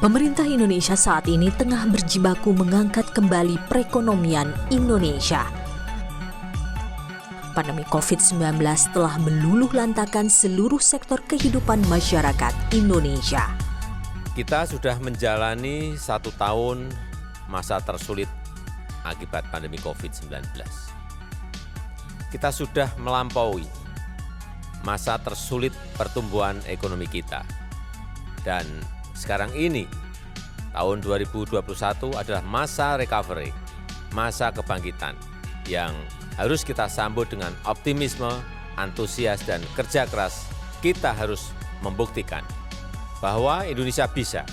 Pemerintah Indonesia saat ini tengah berjibaku mengangkat kembali perekonomian Indonesia. Pandemi COVID-19 telah meluluh lantakan seluruh sektor kehidupan masyarakat Indonesia. Kita sudah menjalani 1 tahun masa tersulit akibat pandemi COVID-19. Kita sudah melampaui masa tersulit pertumbuhan ekonomi kita. Dan sekarang ini, tahun 2021 adalah masa recovery, masa kebangkitan yang harus kita sambut dengan optimisme, antusias, dan kerja keras. Kita harus membuktikan bahwa Indonesia bisa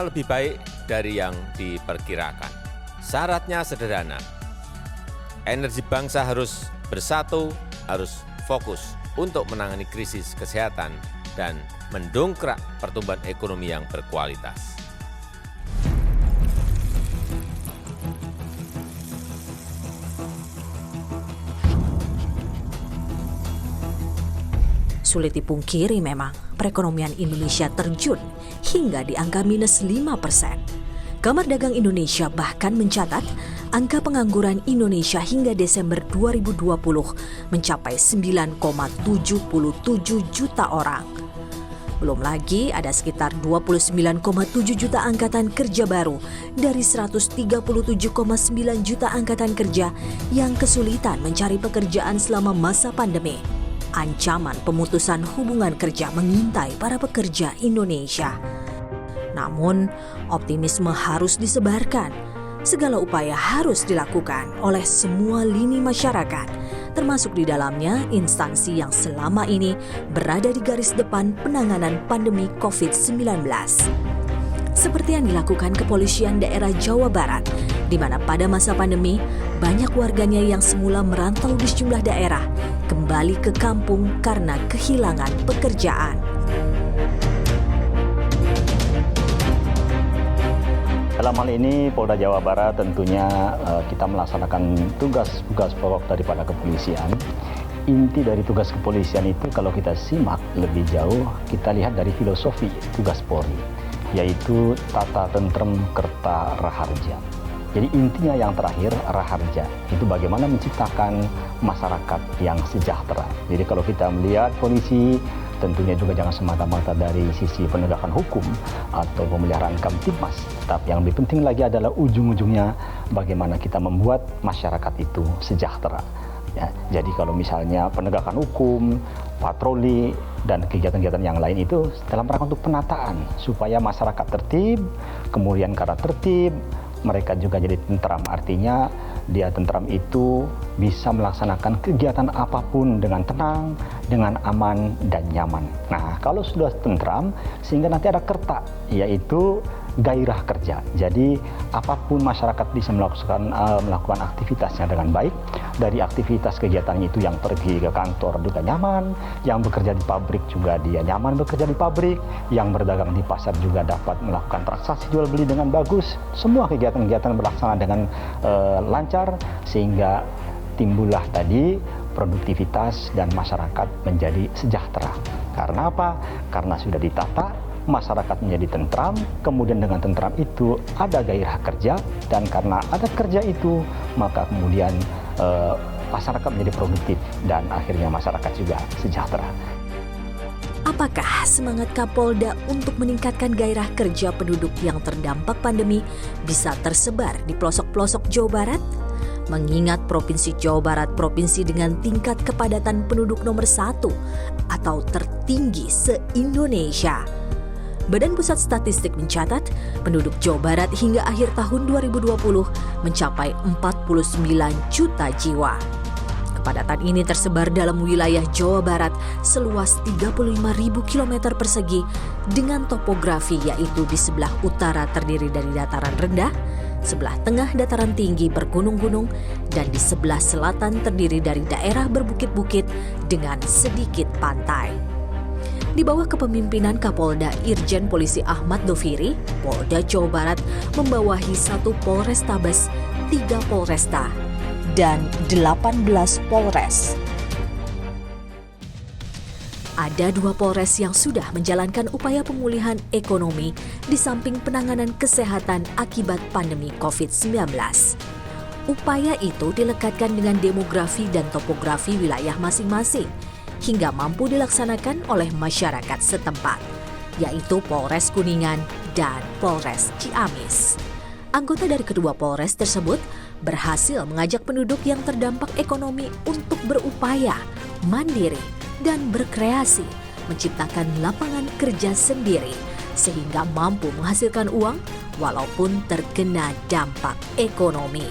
lebih baik dari yang diperkirakan. Syaratnya sederhana, energi bangsa harus bersatu, harus fokus untuk menangani krisis kesehatan dan mendongkrak pertumbuhan ekonomi yang berkualitas. Sulit dipungkiri memang, perekonomian Indonesia terjun hingga di angka minus 5%. Kamar Dagang Indonesia bahkan mencatat angka pengangguran Indonesia hingga Desember 2020 mencapai 9,77 juta orang. Belum lagi ada sekitar 29,7 juta angkatan kerja baru dari 137,9 juta angkatan kerja yang kesulitan mencari pekerjaan selama masa pandemi. Ancaman pemutusan hubungan kerja mengintai para pekerja Indonesia. Namun, optimisme harus disebarkan. Segala upaya harus dilakukan oleh semua lini masyarakat, termasuk di dalamnya instansi yang selama ini berada di garis depan penanganan pandemi COVID-19. Seperti yang dilakukan Kepolisian Daerah Jawa Barat, di mana pada masa pandemi, banyak warganya yang semula merantau di sejumlah daerah kembali ke kampung karena kehilangan pekerjaan. Dalam hal ini Polda Jawa Barat tentunya kita melaksanakan tugas-tugas pokok daripada kepolisian. Inti dari tugas kepolisian itu kalau kita simak lebih jauh, kita lihat dari filosofi tugas Polri, yaitu tata tentrem kerta raharja. Jadi intinya yang terakhir, raharja, itu bagaimana menciptakan masyarakat yang sejahtera. Jadi kalau kita melihat polisi, tentunya juga jangan semata-mata dari sisi penegakan hukum atau pemeliharaan Kamtibmas. Tapi yang lebih penting lagi adalah ujung-ujungnya bagaimana kita membuat masyarakat itu sejahtera. Ya, jadi kalau misalnya penegakan hukum, patroli, dan kegiatan-kegiatan yang lain itu dalam rangka untuk penataan, supaya masyarakat tertib, kemudian karena tertib, mereka juga jadi tentram, artinya dia tentram itu bisa melaksanakan kegiatan apapun dengan tenang, dengan aman dan nyaman. Nah, kalau sudah tentram, sehingga nanti ada kerta, yaitu gairah kerja. Jadi apapun masyarakat bisa melakukan aktivitasnya dengan baik. Dari aktivitas kegiatannya itu yang pergi ke kantor juga nyaman, yang bekerja di pabrik juga dia nyaman bekerja di pabrik, yang berdagang di pasar juga dapat melakukan transaksi jual beli dengan bagus. Semua kegiatan-kegiatan berlaksana dengan lancar, sehingga timbullah tadi produktivitas dan masyarakat menjadi sejahtera. Karena apa? Karena sudah ditata, masyarakat menjadi tentram, kemudian dengan tentram itu ada gairah kerja, dan karena ada kerja itu, maka kemudian masyarakat menjadi produktif, dan akhirnya masyarakat juga sejahtera. Apakah semangat Kapolda untuk meningkatkan gairah kerja penduduk yang terdampak pandemi bisa tersebar di pelosok-pelosok Jawa Barat? Mengingat Provinsi Jawa Barat provinsi dengan tingkat kepadatan penduduk nomor 1 atau tertinggi se-Indonesia. Badan Pusat Statistik mencatat penduduk Jawa Barat hingga akhir tahun 2020 mencapai 49 juta jiwa. Kepadatan ini tersebar dalam wilayah Jawa Barat seluas 35.000 km persegi dengan topografi yaitu di sebelah utara terdiri dari dataran rendah, sebelah tengah dataran tinggi bergunung-gunung, dan di sebelah selatan terdiri dari daerah berbukit-bukit dengan sedikit pantai. Di bawah kepemimpinan Kapolda Irjen Polisi Ahmad Doviri, Polda Jawa Barat membawahi 1 Polrestabes, 3 Polresta, dan 18 Polres. Ada 2 Polres yang sudah menjalankan upaya pemulihan ekonomi di samping penanganan kesehatan akibat pandemi COVID-19. Upaya itu dilekatkan dengan demografi dan topografi wilayah masing-masing hingga mampu dilaksanakan oleh masyarakat setempat, yaitu Polres Kuningan dan Polres Ciamis. Anggota dari kedua Polres tersebut berhasil mengajak penduduk yang terdampak ekonomi untuk berupaya mandiri dan berkreasi, menciptakan lapangan kerja sendiri sehingga mampu menghasilkan uang walaupun terkena dampak ekonomi.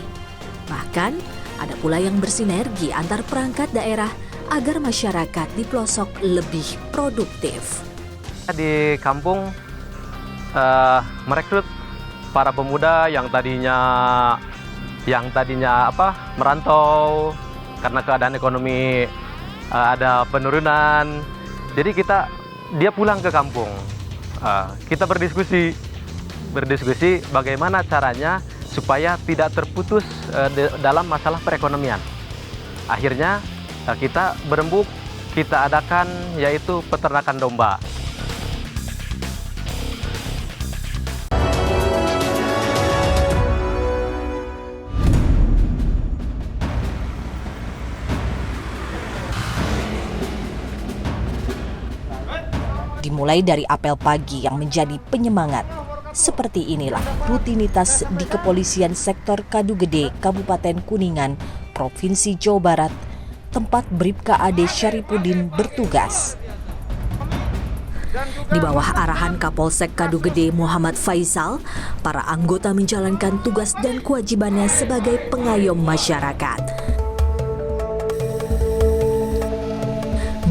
Bahkan ada pula yang bersinergi antar perangkat daerah agar masyarakat di pelosok lebih produktif. Di kampung merekrut para pemuda yang tadinya merantau karena keadaan ekonomi ada penurunan. Jadi dia pulang ke kampung. Kita berdiskusi bagaimana caranya supaya tidak terputus dalam masalah perekonomian. Akhirnya kita berembuk, kita adakan yaitu peternakan domba. Dimulai dari apel pagi yang menjadi penyemangat. Seperti inilah rutinitas di Kepolisian Sektor Kadugede, Kabupaten Kuningan, Provinsi Jawa Barat, tempat Bribka AD Syaripudin bertugas. Di bawah arahan Kapolsek Kadugede Muhammad Faisal, para anggota menjalankan tugas dan kewajibannya sebagai pengayom masyarakat.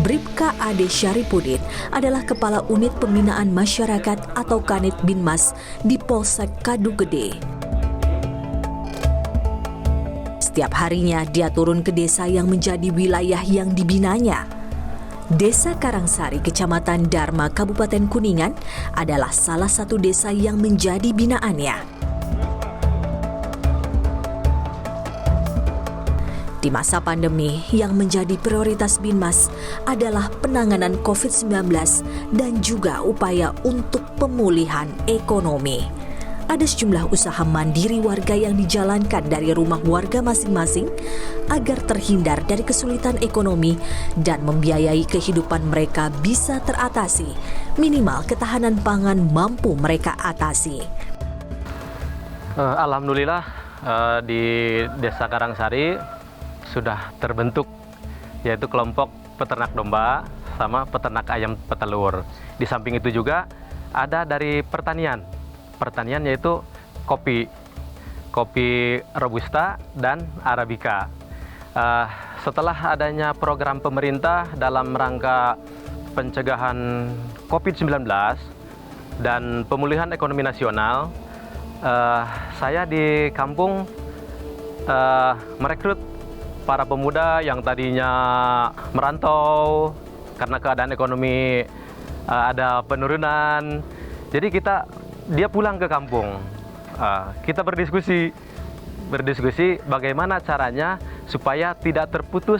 Bribka AD Syaripudin adalah Kepala Unit Pembinaan Masyarakat atau Kanit Binmas di Polsek Kadugede. Setiap harinya dia turun ke desa yang menjadi wilayah yang dibinanya. Desa Karangsari, Kecamatan Dharma, Kabupaten Kuningan adalah salah satu desa yang menjadi binaannya. Di masa pandemi, yang menjadi prioritas Binmas adalah penanganan COVID-19 dan juga upaya untuk pemulihan ekonomi. Ada sejumlah usaha mandiri warga yang dijalankan dari rumah warga masing-masing agar terhindar dari kesulitan ekonomi dan membiayai kehidupan mereka bisa teratasi. Minimal ketahanan pangan mampu mereka atasi. Alhamdulillah di Desa Karangsari sudah terbentuk yaitu kelompok peternak domba sama peternak ayam petelur. Di samping itu juga ada dari pertanian yaitu kopi Robusta dan Arabica. Setelah adanya program pemerintah dalam rangka pencegahan COVID-19 dan pemulihan ekonomi nasional, saya di kampung merekrut para pemuda yang tadinya merantau karena keadaan ekonomi ada penurunan. Jadi dia pulang ke kampung. Kita berdiskusi bagaimana caranya supaya tidak terputus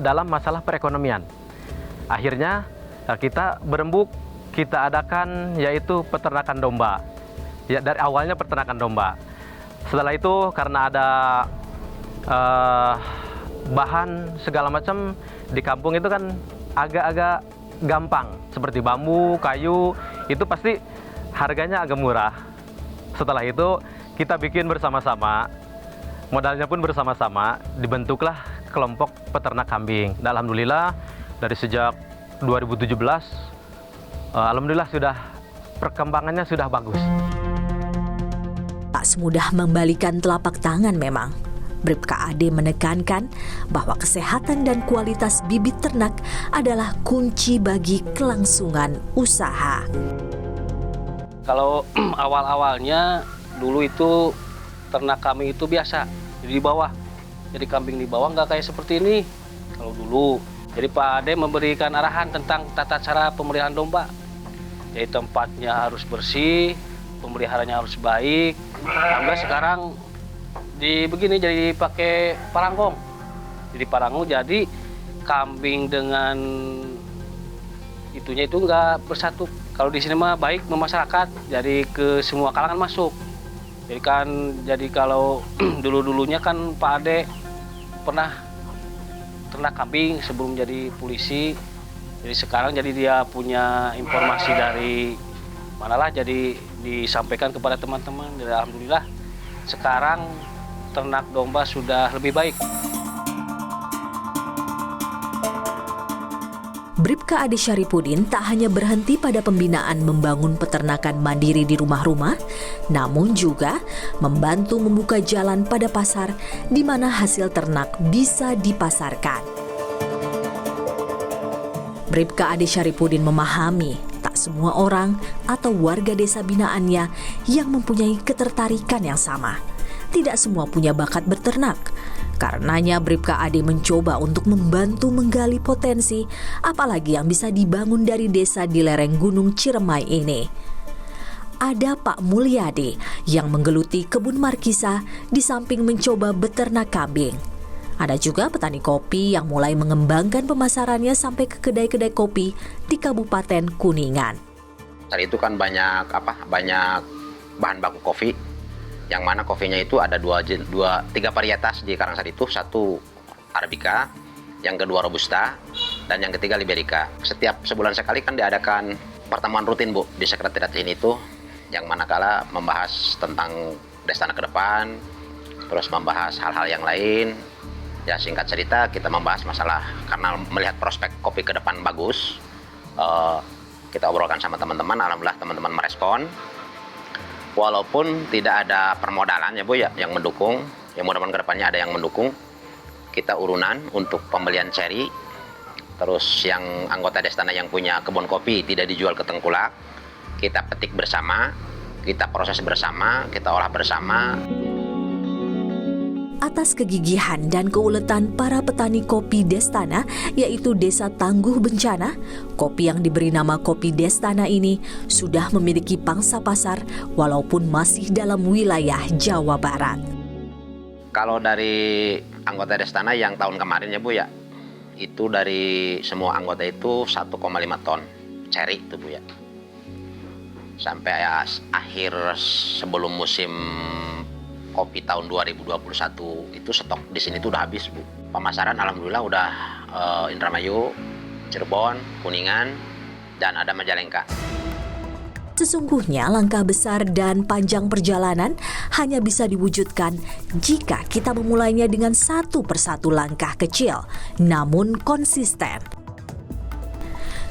dalam masalah perekonomian. Akhirnya kita berembuk, kita adakan yaitu peternakan domba. Ya, dari awalnya peternakan domba. Setelah itu karena ada bahan segala macam di kampung itu kan agak-agak gampang, seperti bambu, kayu, itu pasti harganya agak murah. Setelah itu kita bikin bersama-sama, modalnya pun bersama-sama, dibentuklah kelompok peternak kambing. Dan alhamdulillah dari sejak 2017 alhamdulillah perkembangannya sudah bagus. Tak semudah membalikan telapak tangan memang. Bribka AD menekankan bahwa kesehatan dan kualitas bibit ternak adalah kunci bagi kelangsungan usaha. Kalau awal-awalnya dulu itu ternak kami itu biasa, di bawah. Jadi kambing di bawah nggak kayak seperti ini kalau dulu. Jadi Pak Ade memberikan arahan tentang tata cara pemeliharaan domba. Jadi tempatnya harus bersih, pemeliharaannya harus baik. Sampai sekarang jadi pakai parangkong. Jadi parangkong jadi kambing dengan itunya itu nggak bersatu. Kalau di sini mah baik masyarakat, jadi ke semua kalangan masuk. Jadi kalau dulu-dulunya kan Pak Ade pernah ternak kambing sebelum jadi polisi. Jadi sekarang jadi dia punya informasi dari manalah, jadi disampaikan kepada teman-teman. Dan alhamdulillah sekarang ternak domba sudah lebih baik. Bribka Ade Syaripudin tak hanya berhenti pada pembinaan membangun peternakan mandiri di rumah-rumah, namun juga membantu membuka jalan pada pasar di mana hasil ternak bisa dipasarkan. Bribka Ade Syaripudin memahami tak semua orang atau warga desa binaannya yang mempunyai ketertarikan yang sama. Tidak semua punya bakat berternak. Karenanya Bribka Ade mencoba untuk membantu menggali potensi, apalagi yang bisa dibangun dari desa di lereng Gunung Ciremai ini. Ada Pak Mulyade yang menggeluti kebun markisa di samping mencoba beternak kambing. Ada juga petani kopi yang mulai mengembangkan pemasarannya sampai ke kedai-kedai kopi di Kabupaten Kuningan. Saat itu kan banyak bahan baku kopi, yang mana kopinya itu ada tiga varietas di Karangsari itu. Satu Arabica, yang kedua Robusta, dan yang ketiga Liberica. Setiap sebulan sekali kan diadakan pertemuan rutin Bu di sekretariat ini tuh, yang manakala membahas tentang Destana ke depan, terus membahas hal-hal yang lain. Ya singkat cerita kita membahas masalah, karena melihat prospek kopi ke depan bagus, kita obrolkan sama teman-teman. Alhamdulillah teman-teman merespon. Walaupun tidak ada permodalan ya Bu ya yang mendukung, yang mudah-mudahan kedepannya ada yang mendukung. Kita urunan untuk pembelian ceri. Terus yang anggota Destana yang punya kebun kopi tidak dijual ke tengkulak, kita petik bersama, kita proses bersama, kita olah bersama. Atas kegigihan dan keuletan para petani kopi Destana, yaitu Desa Tangguh Bencana, kopi yang diberi nama Kopi Destana ini sudah memiliki pangsa pasar walaupun masih dalam wilayah Jawa Barat. Kalau dari anggota Destana yang tahun kemarin ya Bu ya, itu dari semua anggota itu 1,5 ton ceri itu Bu ya. Sampai akhir sebelum musim kopi tahun 2021 itu stok di sini tuh udah habis Bu. Pemasaran alhamdulillah udah Indramayu, Cirebon, Kuningan, dan ada Majalengka. Sesungguhnya langkah besar dan panjang perjalanan hanya bisa diwujudkan jika kita memulainya dengan satu persatu langkah kecil, namun konsisten.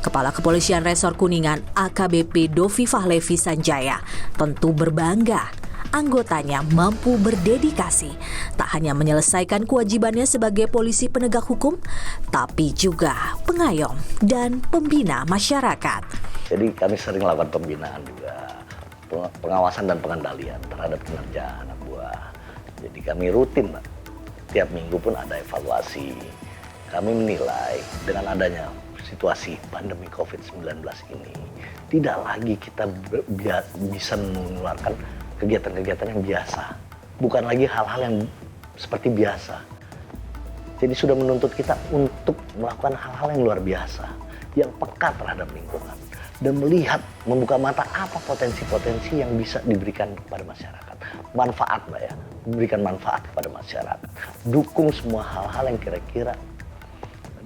Kepala Kepolisian Resor Kuningan AKBP Dovi Fahlevi Sanjaya tentu berbangga anggotanya mampu berdedikasi tak hanya menyelesaikan kewajibannya sebagai polisi penegak hukum, tapi juga pengayom dan pembina masyarakat. Jadi kami sering lakukan pembinaan juga, pengawasan dan pengendalian terhadap kinerja anak buah. Jadi kami rutin, tiap minggu pun ada evaluasi. Kami menilai dengan adanya situasi pandemi COVID-19 ini, tidak lagi kita bisa mengeluarkan kegiatan-kegiatan yang biasa. Bukan lagi hal-hal yang seperti biasa. Jadi sudah menuntut kita untuk melakukan hal-hal yang luar biasa, yang peka terhadap lingkungan, dan melihat, membuka mata apa potensi-potensi yang bisa diberikan kepada masyarakat. Manfaat Mbak ya, memberikan manfaat kepada masyarakat. Dukung semua hal-hal yang kira-kira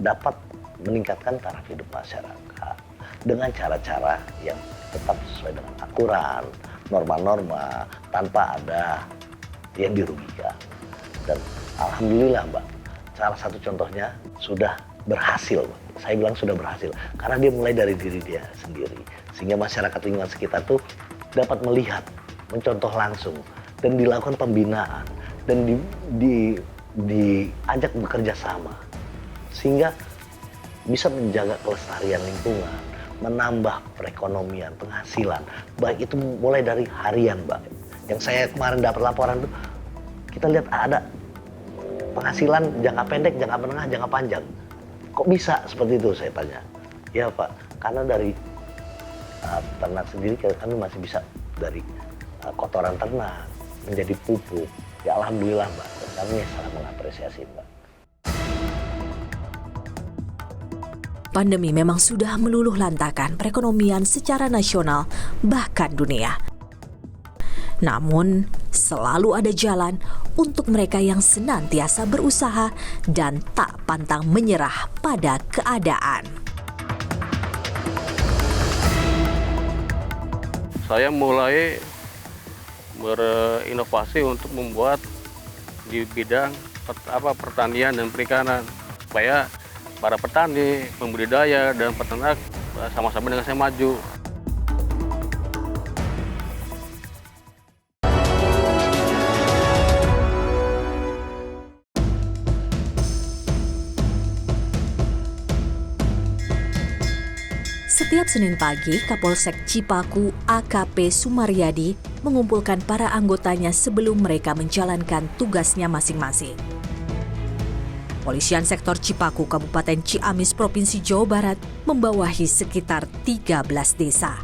dapat meningkatkan taraf hidup masyarakat dengan cara-cara yang tetap sesuai dengan aturan, norma-norma, tanpa ada yang dirugikan. Dan alhamdulillah Mbak, salah satu contohnya sudah berhasil Mbak. Saya bilang sudah berhasil karena dia mulai dari diri dia sendiri, sehingga masyarakat lingkungan sekitar tuh dapat melihat, mencontoh langsung, dan dilakukan pembinaan dan diajak bekerja sama, sehingga bisa menjaga kelestarian lingkungan, menambah perekonomian, penghasilan. Baik itu mulai dari harian, Mbak. Yang saya kemarin dapat laporan tuh, kita lihat ada penghasilan jangka pendek, jangka menengah, jangka panjang. Kok bisa seperti itu, saya tanya. Ya Pak, karena dari ternak sendiri kami masih bisa dari kotoran ternak menjadi pupuk. Ya alhamdulillah Mbak, kami sangat mengapresiasi Mbak. Pandemi memang sudah meluluh lantakan perekonomian secara nasional bahkan dunia. Namun, selalu ada jalan untuk mereka yang senantiasa berusaha dan tak pantang menyerah pada keadaan. Saya mulai berinovasi untuk membuat di bidang pertanian dan perikanan supaya para petani, pembudidaya, dan peternak sama-sama dengan saya maju. Setiap Senin pagi, Kapolsek Cipaku AKP Sumaryadi mengumpulkan para anggotanya sebelum mereka menjalankan tugasnya masing-masing. Polisian Sektor Cipaku Kabupaten Ciamis Provinsi Jawa Barat membawahi sekitar 13 desa.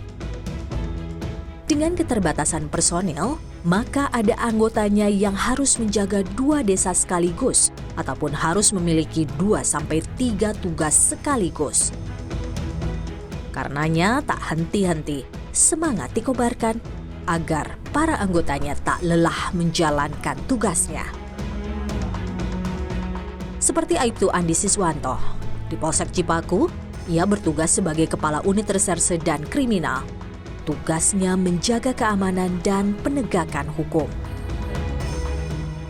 Dengan keterbatasan personil, maka ada anggotanya yang harus menjaga 2 desa sekaligus ataupun harus memiliki 2-3 tugas sekaligus. Karenanya tak henti-henti semangat dikobarkan agar para anggotanya tak lelah menjalankan tugasnya. Seperti Aibtu Andi Siswanto, di Polsek Cipaku, ia bertugas sebagai Kepala Unit Reserse dan Kriminal. Tugasnya menjaga keamanan dan penegakan hukum.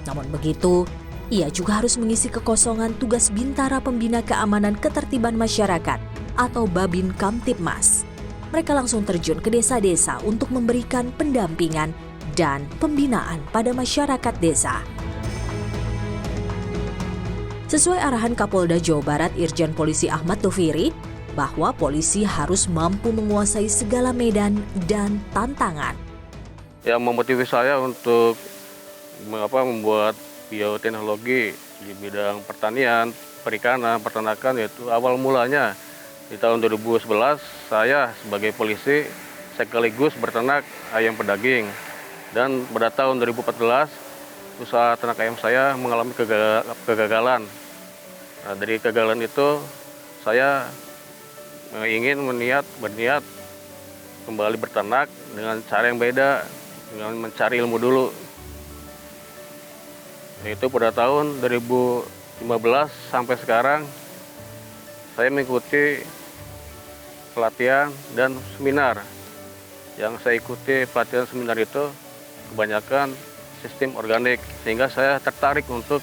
Namun begitu, ia juga harus mengisi kekosongan tugas Bintara Pembina Keamanan Ketertiban Masyarakat atau Babin Kamtibmas. Mereka langsung terjun ke desa-desa untuk memberikan pendampingan dan pembinaan pada masyarakat desa. Sesuai arahan Kapolda Jawa Barat Irjen Polisi Ahmad Doviri, bahwa polisi harus mampu menguasai segala medan dan tantangan. Yang memotivasi saya untuk membuat bioteknologi di bidang pertanian, perikanan, peternakan, yaitu awal mulanya di tahun 2011 saya sebagai polisi sekaligus berternak ayam pedaging, dan pada tahun 2014 usaha ternak ayam saya mengalami kegagalan. Nah, dari kegagalan itu saya berniat kembali berternak dengan cara yang beda, dengan mencari ilmu dulu. Itu pada tahun 2015 sampai sekarang saya mengikuti pelatihan dan seminar. Yang saya ikuti pelatihan seminar itu kebanyakan sistem organik, sehingga saya tertarik untuk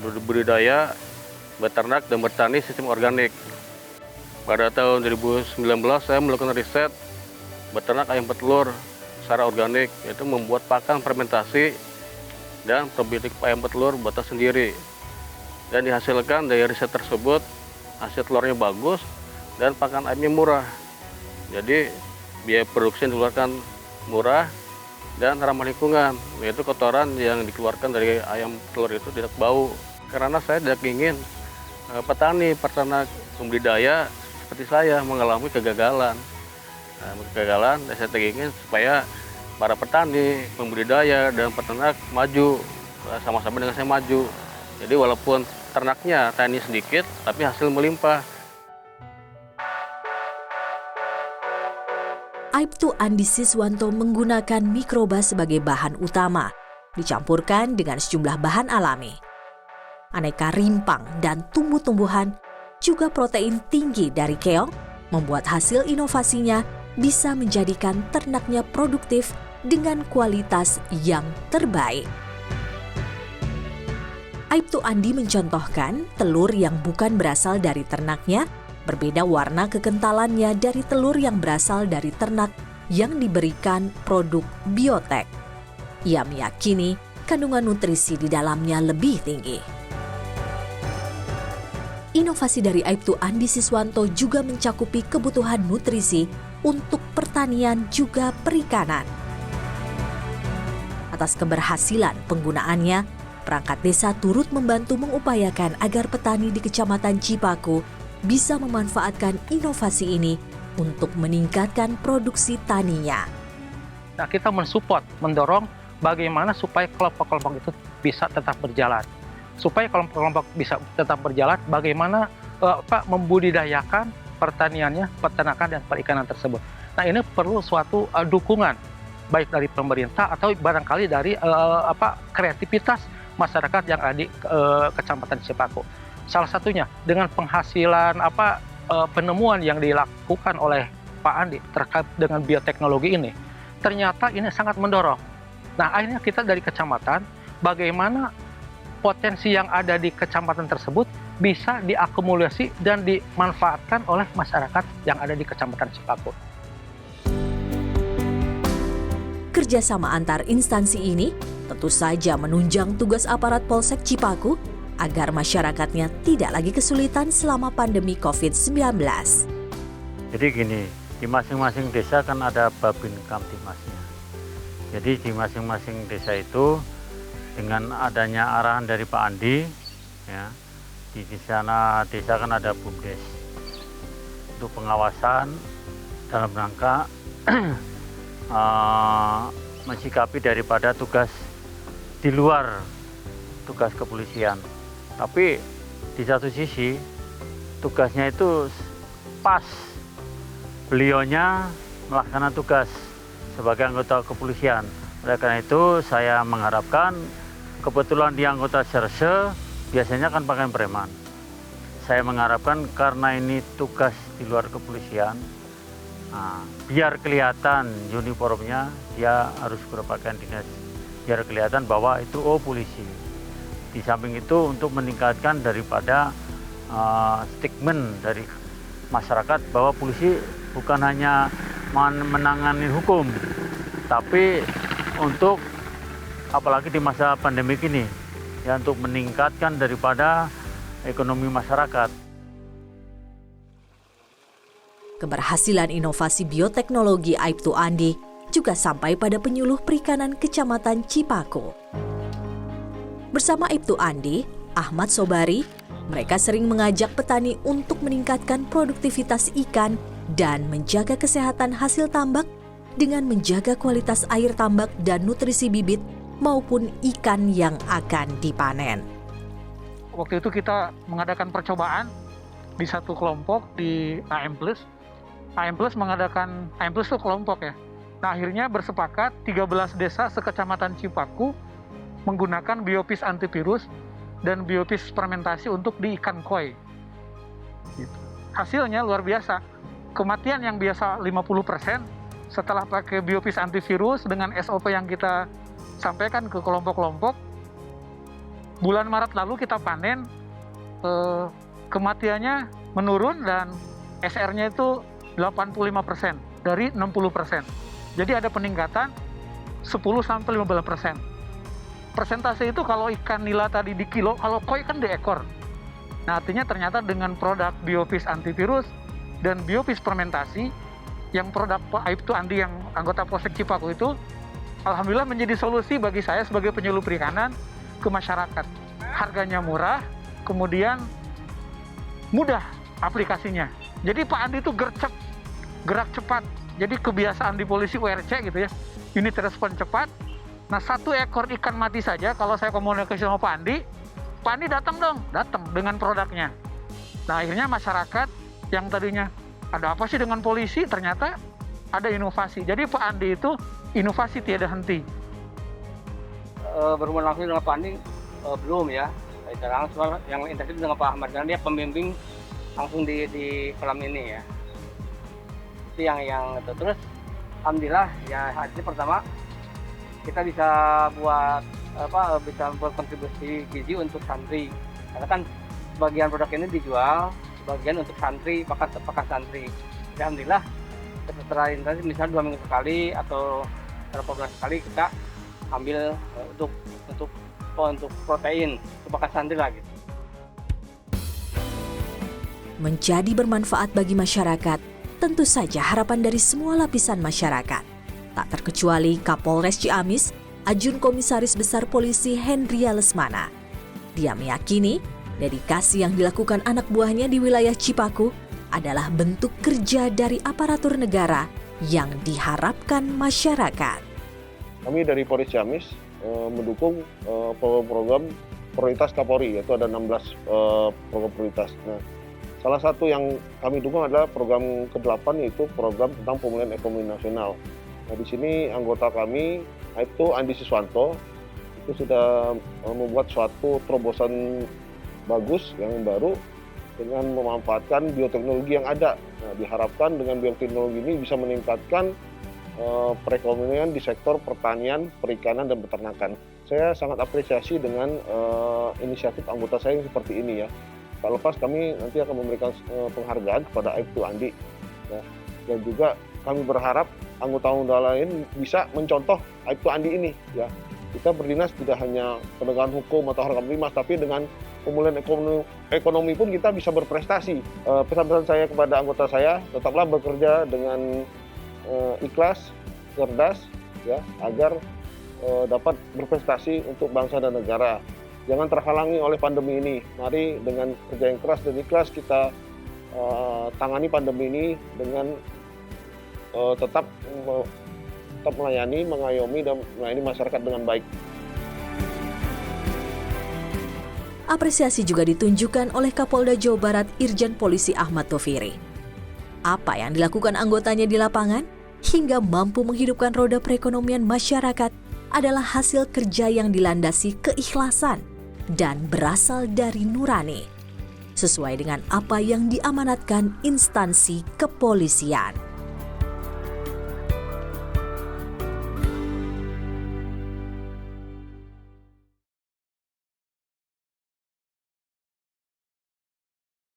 berbudidaya, beternak, dan bertani sistem organik. Pada tahun 2019 saya melakukan riset beternak ayam petelur secara organik, yaitu membuat pakan fermentasi dan probiotik ayam petelur buatan sendiri. Dan dihasilkan dari riset tersebut, hasil telurnya bagus dan pakan ayamnya murah. Jadi biaya produksi yang dikeluarkan murah dan ramah lingkungan, yaitu kotoran yang dikeluarkan dari ayam telur itu tidak bau. Karena saya tidak ingin petani, peternak, pembudidaya seperti saya mengalami kegagalan. Dan saya ingin supaya para petani, pembudidaya, dan peternak maju, sama-sama dengan saya maju. Jadi walaupun ternaknya tani sedikit, tapi hasil melimpah. Aibtu Andi Siswanto menggunakan mikroba sebagai bahan utama, dicampurkan dengan sejumlah bahan alami. Aneka rimpang dan tumbuh-tumbuhan, juga protein tinggi dari keong, membuat hasil inovasinya bisa menjadikan ternaknya produktif dengan kualitas yang terbaik. Aibtu Andi mencontohkan telur yang bukan berasal dari ternaknya berbeda warna kekentalannya dari telur yang berasal dari ternak yang diberikan produk biotek. Ia meyakini kandungan nutrisi di dalamnya lebih tinggi. Inovasi dari Aibtu Andi Siswanto juga mencakupi kebutuhan nutrisi untuk pertanian juga perikanan. Atas keberhasilan penggunaannya, perangkat desa turut membantu mengupayakan agar petani di Kecamatan Cipaku bisa memanfaatkan inovasi ini untuk meningkatkan produksi taninya. Nah, kita mensupport, mendorong bagaimana supaya kelompok-kelompok itu bisa tetap berjalan. Supaya kelompok-kelompok bisa tetap berjalan, bagaimana membudidayakan pertaniannya, peternakan dan perikanan tersebut. Nah, ini perlu suatu dukungan baik dari pemerintah atau barangkali dari kreativitas masyarakat yang ada di Kecamatan Cipaku. Salah satunya dengan penghasilan penemuan yang dilakukan oleh Pak Andi terkait dengan bioteknologi ini, ternyata ini sangat mendorong. Nah, akhirnya kita dari kecamatan, bagaimana potensi yang ada di kecamatan tersebut bisa diakumulasi dan dimanfaatkan oleh masyarakat yang ada di Kecamatan Cipaku. Kerjasama antar instansi ini tentu saja menunjang tugas aparat Polsek Cipaku agar masyarakatnya tidak lagi kesulitan selama pandemi COVID-19. Jadi gini, di masing-masing desa kan ada Babin Kamtibmasnya. Jadi di masing-masing desa itu dengan adanya arahan dari Pak Andi, ya, di sana desa kan ada BUMDes untuk pengawasan dalam rangka mensikapi daripada tugas di luar tugas kepolisian. Tapi di satu sisi tugasnya itu pas, beliaunya melaksanakan tugas sebagai anggota kepolisian. Oleh karena itu saya mengharapkan, kebetulan di anggota Serse biasanya kan pakaian preman. Saya mengharapkan karena ini tugas di luar kepolisian, biar kelihatan uniformnya dia harus berpakaian dinas, biar kelihatan bahwa itu polisi. Di samping itu untuk meningkatkan daripada stigma dari masyarakat bahwa polisi bukan hanya menangani hukum, tapi untuk apalagi di masa pandemi ini ya, untuk meningkatkan daripada ekonomi masyarakat. Keberhasilan inovasi bioteknologi Aibtu Andi juga sampai pada penyuluh perikanan Kecamatan Cipaku. Bersama Aibtu Andi, Ahmad Sobari, mereka sering mengajak petani untuk meningkatkan produktivitas ikan dan menjaga kesehatan hasil tambak dengan menjaga kualitas air tambak dan nutrisi bibit maupun ikan yang akan dipanen. Waktu itu kita mengadakan percobaan di satu kelompok di AM Plus. AM Plus mengadakan, AM Plus itu kelompok ya. Nah, akhirnya bersepakat 13 desa sekecamatan Cipaku menggunakan biopis antivirus dan biopis fermentasi untuk di ikan koi. Gitu. Hasilnya luar biasa. Kematian yang biasa 50%, setelah pakai biopis antivirus dengan SOP yang kita sampaikan ke kelompok-kelompok, bulan Maret lalu kita panen, kematiannya menurun dan SR-nya itu 85% dari 60%. Jadi ada peningkatan 10-15%. Persentase itu kalau ikan nila tadi di kilo, kalau koi kan di ekor. Nah, artinya ternyata dengan produk biopis antivirus dan biopis fermentasi, yang produk Aibtu Andi yang anggota Polsek Cipaku itu, alhamdulillah menjadi solusi bagi saya sebagai penyuluh perikanan ke masyarakat. Harganya murah, kemudian mudah aplikasinya. Jadi Pak Andi itu gerak cepat. Jadi kebiasaan di polisi URC gitu ya, unit respon cepat. Nah, 1 ekor ikan mati saja kalau saya komunikasi sama Pak Andi datang dengan produknya. Nah, akhirnya masyarakat yang tadinya ada apa sih dengan polisi, ternyata ada inovasi. Jadi Pak Andi itu inovasi tiada henti. Berhubungan langsung dengan Pak Andi belum ya. Sekarang yang intensif dengan Pak Ahmad, karena dia pembimbing langsung di kolam ini ya. Itu yang itu. Terus alhamdulillah ya, hari ini pertama kita bisa bisa berkontribusi gizi untuk santri. Karena kan sebagian produk ini dijual, sebagian untuk santri, pakan santri. Ya, alhamdulillah setelah intensif misalnya 2 minggu sekali atau beberapa bulan sekali kita ambil untuk protein, untuk pakan santri lagi. Menjadi bermanfaat bagi masyarakat, tentu saja harapan dari semua lapisan masyarakat. Tak terkecuali Kapolres Ciamis, Ajun Komisaris Besar Polisi Hendria Lesmana. Dia meyakini dedikasi yang dilakukan anak buahnya di wilayah Cipaku adalah bentuk kerja dari aparatur negara yang diharapkan masyarakat. Kami dari Polres Ciamis mendukung program prioritas Kapolri, yaitu ada 16 program prioritas. Nah, Salah satu yang kami dukung adalah program ke-8, yaitu program tentang pemulihan ekonomi nasional. Nah, di sini anggota kami, itu Andi Siswanto, itu sudah membuat suatu terobosan bagus yang baru dengan memanfaatkan bioteknologi yang ada. Nah, diharapkan dengan bioteknologi ini bisa meningkatkan perekonomian di sektor pertanian, perikanan, dan peternakan. Saya sangat apresiasi dengan inisiatif anggota saya yang seperti ini ya. Tak lepas kami nanti akan memberikan penghargaan kepada Aibtu Andi. Ya. Dan juga kami berharap anggota-anggota lain bisa mencontoh Aibtu Andi ini. Ya. Kita berdinas tidak hanya penegakan hukum atau harga primas, tapi dengan pemulihan ekonomi pun kita bisa berprestasi. Pesan-pesan saya kepada anggota saya, tetaplah bekerja dengan ikhlas, cerdas, ya, agar dapat berprestasi untuk bangsa dan negara. Jangan terhalangi oleh pandemi ini. Mari dengan kerja yang keras dan ikhlas kita tangani pandemi ini dengan tetap melayani, mengayomi, dan melayani masyarakat dengan baik. Apresiasi juga ditunjukkan oleh Kapolda Jawa Barat Irjen Polisi Ahmad Taufiri. Apa yang dilakukan anggotanya di lapangan hingga mampu menghidupkan roda perekonomian masyarakat adalah hasil kerja yang dilandasi keikhlasan dan berasal dari nurani, sesuai dengan apa yang diamanatkan instansi kepolisian.